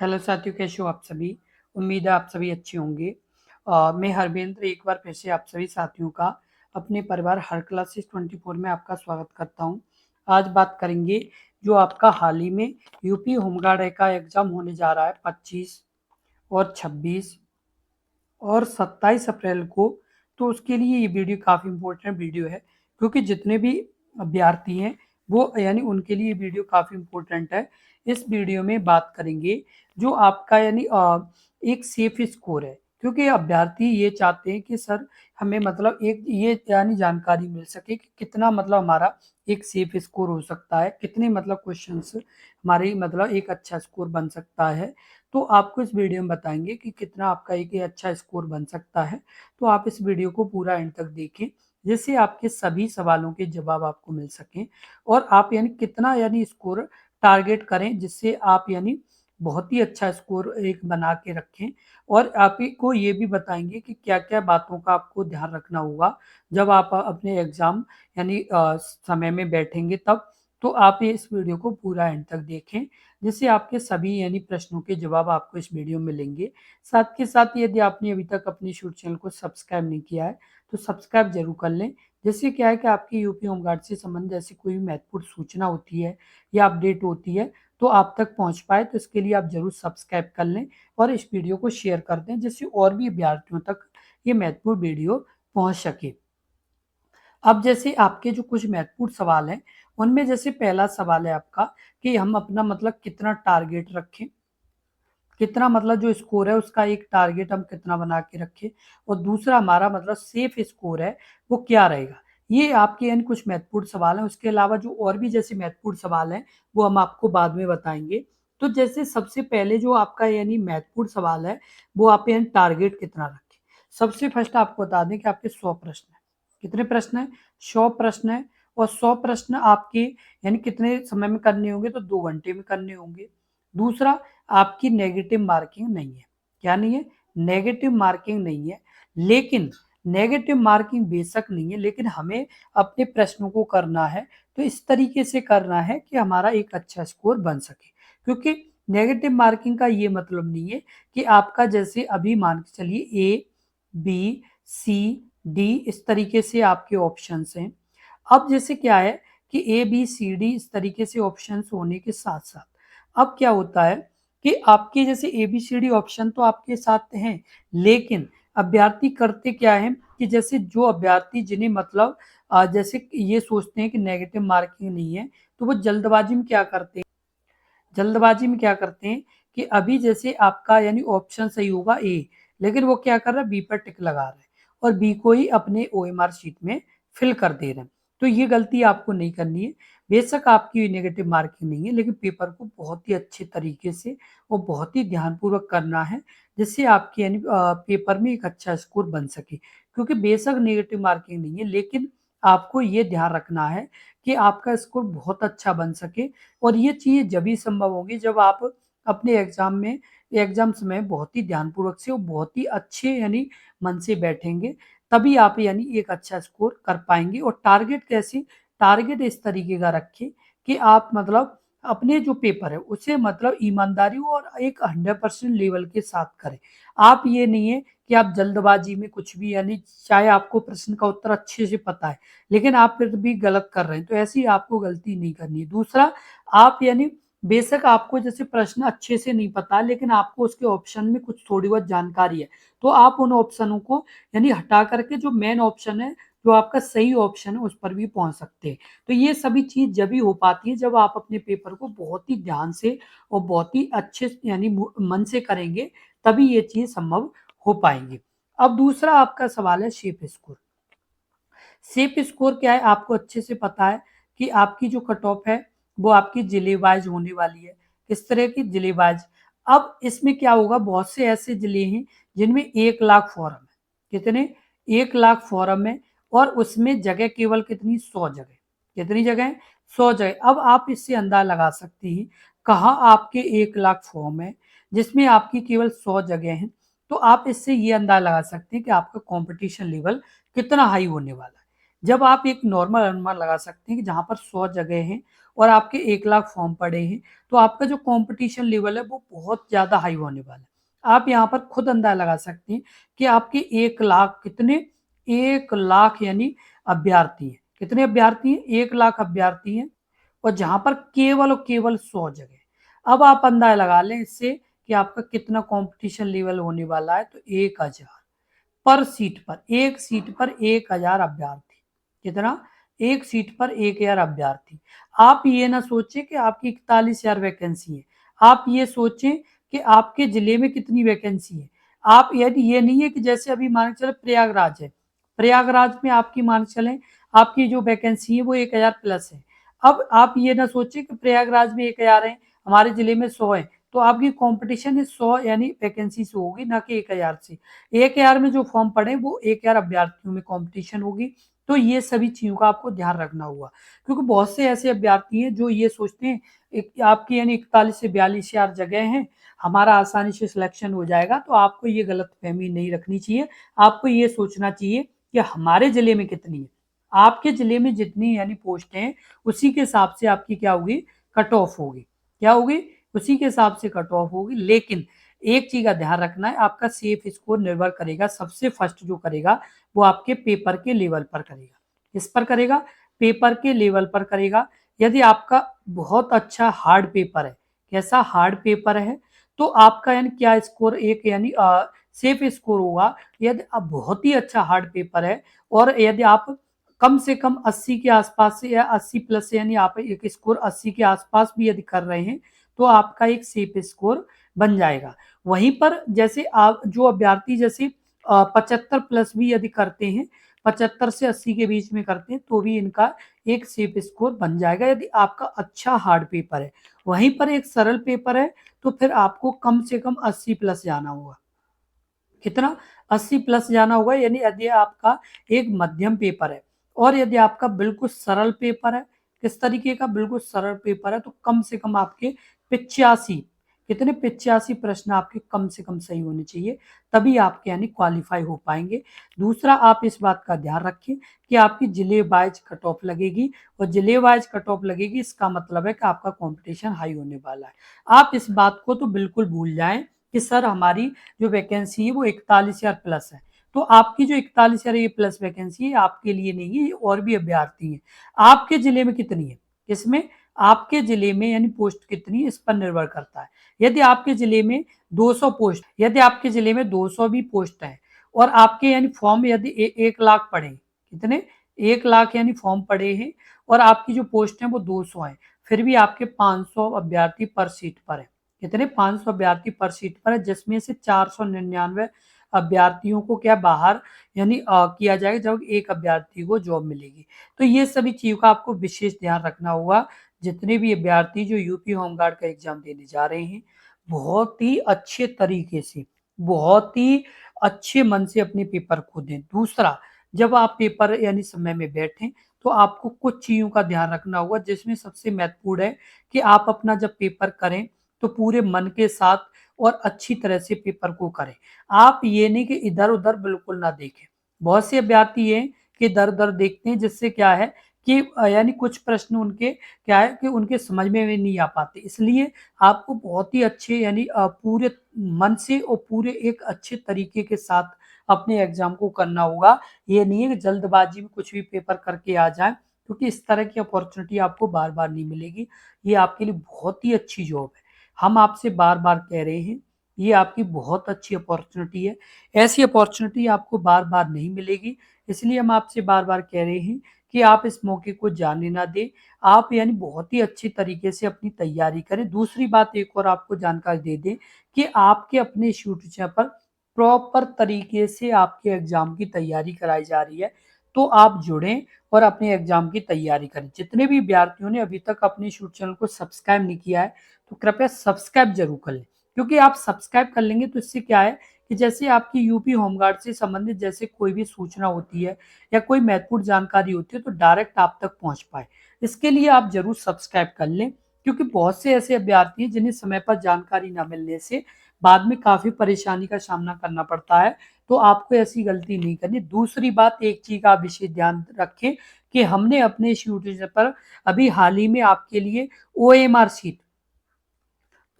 Hello साथियों, कैसे हो आप सभी। उम्मीद है आप सभी अच्छे होंगे। मैं हरविंद्र एक बार फिर से आप सभी साथियों का अपने परिवार हर क्लासेस 24 में आपका स्वागत करता हूं। आज बात करेंगे जो आपका हाल ही में यूपी होमगार्ड का एग्जाम होने जा रहा है 25 और 26 और 27 अप्रैल को। तो उसके लिए ये वीडियो काफ़ी इम्पोर्टेंट वीडियो है, क्योंकि जितने भी अभ्यर्थी हैं वो यानी उनके लिए वीडियो काफ़ी इम्पोर्टेंट है। इस वीडियो में बात करेंगे जो आपका यानी एक सेफ स्कोर है, क्योंकि अभ्यर्थी ये चाहते हैं कि सर हमें मतलब एक ये यानी जानकारी मिल सके कि कितना मतलब हमारा एक सेफ स्कोर हो सकता है, कितने मतलब क्वेश्चंस हमारे मतलब एक अच्छा स्कोर बन सकता है। तो आपको इस वीडियो में बताएंगे कि कितना आपका एक अच्छा स्कोर बन सकता है। तो आप इस वीडियो को पूरा एंड तक देखें, जिससे आपके सभी सवालों के जवाब आपको मिल सकें और आप यानी कितना यानी स्कोर टारगेट करें, जिससे आप यानी बहुत ही अच्छा स्कोर एक बना के रखें। और आप को ये भी बताएंगे कि क्या क्या बातों का आपको ध्यान रखना होगा जब आप अपने एग्जाम यानी समय में बैठेंगे तब। तो आप ये इस वीडियो को पूरा एंड तक देखें, जिससे आपके सभी यानी प्रश्नों के जवाब आपको इस वीडियो में मिलेंगे। साथ के साथ यदि आपने अभी तक अपनी शूट चैनल को सब्सक्राइब नहीं किया है तो सब्सक्राइब जरूर कर लें। जिससे क्या है कि आपकी यूपी होमगार्ड से संबंधित ऐसी कोई भी महत्वपूर्ण सूचना होती है या अपडेट होती है तो आप तक पहुंच पाए, तो इसके लिए आप जरूर सब्सक्राइब कर लें और इस वीडियो को शेयर कर दें, जिससे और भी अभ्यर्थियों तक ये महत्वपूर्ण वीडियो पहुंच सके। अब जैसे आपके जो कुछ महत्वपूर्ण सवाल हैं, उनमें जैसे पहला सवाल है आपका कि हम अपना मतलब कितना टारगेट रखें, कितना मतलब जो स्कोर है उसका एक टारगेट हम कितना बना के रखें, और दूसरा हमारा मतलब सेफ स्कोर है वो क्या रहेगा। ये आपके यानी कुछ महत्वपूर्ण सवाल हैं। उसके अलावा जो और भी जैसे महत्वपूर्ण सवाल हैं वो हम आपको बाद में बताएंगे। तो जैसे सबसे पहले जो आपका यानी महत्वपूर्ण सवाल है वो आप यानी टारगेट कितना रखें। सबसे फर्स्ट आपको बता दें कि आपके 100 प्रश्न है। कितने प्रश्न है? 100 प्रश्न है। और 100 प्रश्न आपके यानी कितने समय में करने होंगे? तो 2 घंटे में करने होंगे। दूसरा, आपकी नेगेटिव मार्किंग नहीं है। क्या नहीं है? नेगेटिव मार्किंग नहीं है। लेकिन नेगेटिव मार्किंग बेशक नहीं है, लेकिन हमें अपने प्रश्नों को करना है तो इस तरीके से करना है कि हमारा एक अच्छा स्कोर बन सके। क्योंकि नेगेटिव मार्किंग का ये मतलब नहीं है कि आपका जैसे अभी मान के चलिए ए बी सी डी इस तरीके से आपके ऑप्शंस हैं। अब जैसे क्या है कि ए बी सी डी इस तरीके से ऑप्शंस होने के साथ साथ अब क्या होता है कि आपके जैसे A B C D option तो आपके साथ हैं, लेकिन अभ्यर्थी करते क्या है कि जैसे जो अभ्यर्थी जिन्हें मतलब जैसे ये सोचते हैं कि नेगेटिव मार्किंग नहीं है, तो वो जल्दबाजी में क्या करते हैं, जल्दबाजी में क्या करते हैं कि अभी जैसे आपका यानी ऑप्शन सही होगा ए, लेकिन वो क्या कर रहा है बी पर टिक लगा रहा है और बी को ही अपने ओएमआर शीट में फिल कर दे रहे हैं। तो ये गलती आपको नहीं करनी है। बेशक आपकी नेगेटिव मार्किंग नहीं है, लेकिन पेपर को बहुत ही अच्छे तरीके से और बहुत ही ध्यानपूर्वक करना है, जिससे आपके यानी पेपर में एक अच्छा स्कोर बन सके। क्योंकि बेशक नेगेटिव मार्किंग नहीं है, लेकिन आपको ये ध्यान रखना है कि आपका स्कोर बहुत अच्छा बन सके। और ये चीज़ जभी संभव होगी जब आप अपने एग्जाम समय बहुत ही ध्यानपूर्वक से और बहुत ही अच्छे यानी मन से बैठेंगे, तभी आप यानी एक अच्छा स्कोर कर पाएंगे। और टारगेट कैसे? टारगेट इस तरीके का रखें कि आप मतलब अपने जो पेपर है उसे मतलब ईमानदारी और एक 100% लेवल के साथ करें। आप ये नहीं है कि आप जल्दबाजी में कुछ भी यानी चाहे आपको प्रश्न का उत्तर अच्छे से पता है, लेकिन आप फिर भी गलत कर रहे हैं, तो ऐसी आपको गलती नहीं करनी है। दूसरा, आप यानी बेशक आपको जैसे प्रश्न अच्छे से नहीं पता, लेकिन आपको उसके ऑप्शन में कुछ थोड़ी बहुत जानकारी है, तो आप उन ऑप्शनों को यानी हटा करके जो मेन ऑप्शन है, जो आपका सही ऑप्शन है, उस पर भी पहुंच सकते हैं। तो ये सभी चीज जब ही हो पाती है जब आप अपने पेपर को बहुत ही ध्यान से और बहुत ही अच्छे यानी मन से करेंगे, तभी ये चीज संभव हो पाएंगी। अब दूसरा आपका सवाल है शेप स्कोर। सेफ स्कोर क्या है? आपको अच्छे से पता है कि आपकी जो कट ऑफ है वो आपकी जिले वाइज होने वाली है। किस तरह की? जिले वाइज। अब इसमें क्या होगा, बहुत से ऐसे जिले हैं जिनमें 1 लाख फॉरम है। कितने? 1 लाख फॉरम है। और उसमें जगह केवल कितनी? 100 जगह। कितनी जगह है? 100 जगह। अब आप इससे अंदाजा लगा सकते हैं कहाँ आपके 1 लाख फॉर्म है जिसमें आपकी केवल 100 जगह हैं। तो आप इससे ये अंदाजा लगा सकते हैं कि आपका कंपटीशन लेवल कितना हाई होने वाला है। जब आप एक नॉर्मल अनुमान लगा सकते हैं कि जहाँ पर 100 जगह हैं और आपके 1 लाख फॉर्म पड़े हैं, तो आपका जो कॉम्पिटिशन लेवल है वो बहुत ज़्यादा हाई होने वाला है। आप यहाँ पर खुद अंदाज़ा लगा सकते हैं कि आपके 1 लाख कितने 1 लाख यानी अभ्यर्थी हैं। कितने अभ्यर्थी हैं? 1 लाख अभ्यर्थी हैं और जहाँ पर केवल और केवल 100 जगह। अब आप अंदाज़ा लगा लें इससे कि आपका कितना कॉम्पिटिशन लेवल होने वाला है, तो 1000 पर सीट पर, एक सीट पर 1000 अभ्यर्थी। कितना? एक सीट पर 1000 अभ्यर्थी। आप ये ना सोचें कि आपकी 41,000 वैकेंसी है। आप ये सोचें कि आपके जिले में कितनी वैकेंसी है। आप यदि ये नहीं है कि जैसे अभी मान के चलें प्रयागराज है। प्रयागराज में आपकी मान के चलें आपकी जो वैकेंसी है वो 1000 प्लस है। अब आप ये ना सोचें कि प्रयागराज में 1000 है, हमारे जिले में 100 है। तो आपकी कॉम्पिटिशन है 100 यानी वैकेंसी से होगी, ना कि 1000 से। 1000 में जो फॉर्म पड़े वो 1000 अभ्यर्थियों में कॉम्पिटिशन होगी। तो ये सभी चीज़ों का आपको ध्यान रखना होगा, क्योंकि बहुत से ऐसे अभ्यर्थी हैं जो ये सोचते हैं आपकी यानी 41 से 42,000 जगह हैं, हमारा आसानी से सिलेक्शन हो जाएगा। तो आपको ये गलतफहमी नहीं रखनी चाहिए। आपको ये सोचना चाहिए कि हमारे जिले में कितनी है। आपके जिले में जितनी यानी पोस्ट हैं, उसी के हिसाब से आपकी क्या होगी, कट ऑफ होगी। क्या होगी? उसी के हिसाब से कट ऑफ होगी। लेकिन एक चीज का ध्यान रखना है, आपका सेफ स्कोर निर्भर करेगा, सबसे फर्स्ट जो करेगा वो आपके पेपर के लेवल पर करेगा। किस पर करेगा? पेपर के लेवल पर करेगा। यदि आपका बहुत अच्छा हार्ड पेपर है, कैसा हार्ड पेपर है, तो आपका यानी क्या स्कोर एक यानी सेफ स्कोर होगा। यदि आप बहुत ही अच्छा हार्ड पेपर है और यदि आप कम से कम 80 के आसपास से या 80 प्लस यानी आप एक स्कोर 80 के आसपास भी यदि कर रहे हैं, तो आपका एक सेफ स्कोर बन जाएगा। वहीं पर जैसे आप जो अभ्यर्थी जैसे 75 प्लस भी यदि करते हैं, 75 से 80 के बीच में करते हैं, तो भी इनका एक सेफ स्कोर बन जाएगा यदि आपका अच्छा हार्ड पेपर है। वहीं पर एक सरल पेपर है, तो फिर आपको कम से कम 80 प्लस जाना होगा। कितना? 80 प्लस जाना होगा, यानी यदि आपका एक मध्यम पेपर है और यदि आपका बिल्कुल सरल पेपर है, किस तरीके का बिल्कुल सरल पेपर है, तो कम से कम आपके 85 कितने 85 प्रश्न आपके कम से कम सही होने चाहिए, तभी आपके यानी क्वालिफाई हो पाएंगे। दूसरा, आप इस बात का ध्यान रखें कि आपकी जिले वाइज कट ऑफ लगेगी और जिले वाइज कट ऑफ लगेगी, इसका मतलब है कि आपका कंपटीशन हाई होने वाला है। आप इस बात को तो बिल्कुल भूल जाएं कि सर हमारी जो वैकेंसी है वो 41,000 प्लस है। तो आपकी जो 41,000 ये प्लस वैकेंसी है आपके लिए नहीं है, ये और भी अभ्यर्थी हैं। आपके जिले में कितनी है? इसमें आपके जिले में यानी पोस्ट कितनी है, इस पर निर्भर करता है। यदि आपके जिले में 200 पोस्ट, यदि आपके जिले में 200 भी पोस्ट है और आपके यानी फॉर्म यदि 1 लाख पड़े, कितने 1 लाख यानी फॉर्म पड़े हैं और आपकी जो पोस्ट है वो 200 है, फिर भी आपके 500 अभ्यर्थी पर सीट पर है। कितने? 500 अभ्यर्थी पर सीट पर है, जिसमें से 499 अभ्यर्थियों को क्या बाहर यानी किया जाएगा जब एक अभ्यर्थी को जॉब मिलेगी। तो ये सभी चीज़ों का आपको विशेष ध्यान रखना होगा। जितने भी अभ्यर्थी जो यूपी होमगार्ड का एग्जाम देने जा रहे हैं, बहुत ही अच्छे तरीके से, बहुत ही अच्छे मन से अपने पेपर को दें। दूसरा, जब आप पेपर यानी समय में बैठें, तो आपको कुछ चीज़ों का ध्यान रखना होगा, जिसमें सबसे महत्वपूर्ण है कि आप अपना जब पेपर करें तो पूरे मन के साथ और अच्छी तरह से पेपर को करें। आप ये नहीं कि इधर-उधर बिल्कुल ना देखें। बहुत से अभ्यर्थी ये हैं कि इधर-उधर देखते हैं, जिससे क्या है कि यानी कुछ प्रश्न उनके क्या है कि उनके समझ में भी नहीं आ पाते। इसलिए आपको बहुत ही अच्छे यानी पूरे मन से और पूरे एक अच्छे तरीके के साथ अपने एग्ज़ाम को करना होगा। ये नहीं है कि जल्दबाज़ी में कुछ भी पेपर करके आ जाएँ, क्योंकि इस तरह की अपॉर्च्युनिटी आपको बार-बार नहीं मिलेगी। ये आपके लिए बहुत ही अच्छी जॉब है। हम आपसे बार-बार कह रहे हैं, ये आपकी बहुत अच्छी अपॉर्च्युनिटी है। ऐसी अपॉर्च्युनिटी आपको बार-बार नहीं मिलेगी, इसलिए हम आपसे बार-बार कह रहे हैं कि आप इस मौके को जाने ना दें। आप यानी बहुत ही अच्छे तरीके से अपनी तैयारी करें। दूसरी बात एक और आपको जानकारी दे दें कि आपके अपने इंस्टीट्यूशन पर प्रॉपर तरीके से आपके एग्ज़ाम की तैयारी कराई जा रही है। तो आप जुड़ें और अपने एग्ज़ाम की तैयारी करें। जितने भी विद्यार्थियों ने अभी तक अपने यूट्यूब चैनल को सब्सक्राइब नहीं किया है, तो कृपया सब्सक्राइब ज़रूर कर लें। क्योंकि आप सब्सक्राइब कर लेंगे तो इससे क्या है कि जैसे आपकी यूपी होमगार्ड से संबंधित जैसे कोई भी सूचना होती है या कोई महत्वपूर्ण जानकारी होती है, तो डायरेक्ट आप तक पहुँच पाए। इसके लिए आप ज़रूर सब्सक्राइब कर लें, क्योंकि बहुत से ऐसे अभ्यर्थी हैं जिन्हें समय पर जानकारी ना मिलने से बाद में काफ़ी परेशानी का सामना करना पड़ता है। तो आपको ऐसी गलती नहीं करनी। दूसरी बात, एक चीज़ का आप विशेष ध्यान रखें कि हमने अपने इस यूट्यूब चैनल पर अभी हाल ही में आपके लिए ओएमआर शीट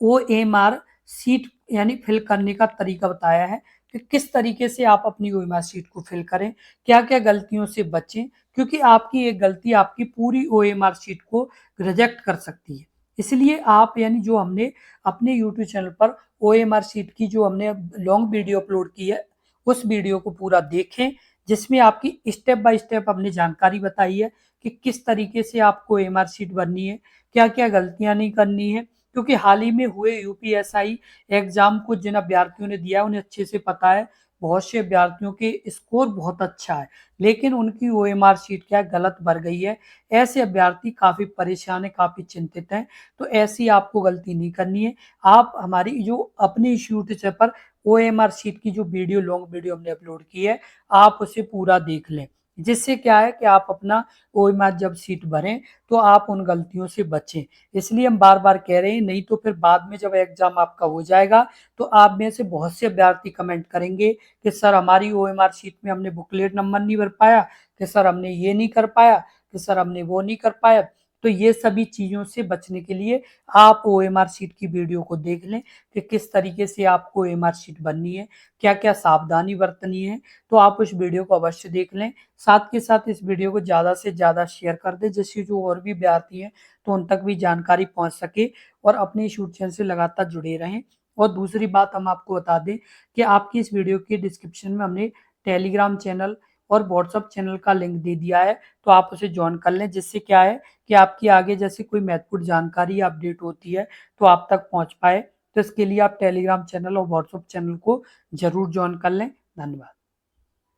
ओएमआर शीट यानी फिल करने का तरीका बताया है कि किस तरीके से आप अपनी ओएमआर शीट को फिल करें, क्या-क्या गलतियों से बचें, क्योंकि आपकी एक गलती आपकी पूरी ओएमआर शीट को रिजेक्ट कर सकती है। इसलिए आप यानी जो हमने अपने यूट्यूब चैनल पर ओएमआर शीट की जो हमने लॉन्ग वीडियो अपलोड की है, उस वीडियो को पूरा देखें, जिसमें आपकी स्टेप बाय स्टेप हमने जानकारी बताई है कि किस तरीके से आपको ओएमआर शीट भरनी है, क्या-क्या गलतियाँ नहीं करनी है। क्योंकि हाल ही में हुए यूपीएसआई एग्जाम को जिन अभ्यर्थियों ने दिया उन्हें अच्छे से पता है, बहुत से अभ्यर्थियों के स्कोर बहुत अच्छा है, लेकिन उनकी ओएमआर शीट क्या गलत भर गई है। ऐसे अभ्यर्थी काफ़ी परेशान हैं, काफ़ी चिंतित हैं, तो ऐसी आपको गलती नहीं करनी है। आप हमारी जो अपनी इस यूट्यूब चैनल पर ओएमआर शीट की जो वीडियो लॉन्ग वीडियो हमने अपलोड की है, आप उसे पूरा देख लें। जिससे क्या है कि आप अपना ओएमआर जब शीट भरें, तो आप उन गलतियों से बचें। इसलिए हम बार-बार कह रहे हैं, नहीं तो फिर बाद में जब एग्ज़ाम आपका हो जाएगा, तो आप में से बहुत से अभ्यर्थी कमेंट करेंगे कि सर हमारी ओएमआर शीट में हमने बुकलेट नंबर नहीं भर पाया, कि सर हमने ये नहीं कर पाया, कि सर हमने वो नहीं कर पाया। तो ये सभी चीज़ों से बचने के लिए आप ओएमआर शीट की वीडियो को देख लें कि किस तरीके से आपको ओएमआर शीट भरनी है, क्या-क्या सावधानी बरतनी है, तो आप उस वीडियो को अवश्य देख लें। साथ के साथ इस वीडियो को ज़्यादा से ज़्यादा शेयर कर दें, जिससे जो और भी अभ्यर्थी हैं तो उन तक भी जानकारी पहुंच सके और अपने इस यूट्यूब चैनल से लगातार जुड़े रहें। और दूसरी बात हम आपको बता दें कि आपकी इस वीडियो के डिस्क्रिप्शन में हमने टेलीग्राम चैनल और व्हाट्सएप चैनल का लिंक दे दिया है, तो आप उसे ज्वाइन कर लें, जिससे क्या है कि आपकी आगे जैसे कोई महत्वपूर्ण जानकारी अपडेट होती है तो आप तक पहुंच पाए। तो इसके लिए आप टेलीग्राम चैनल और व्हाट्सएप चैनल को जरूर ज्वाइन कर लें। धन्यवाद।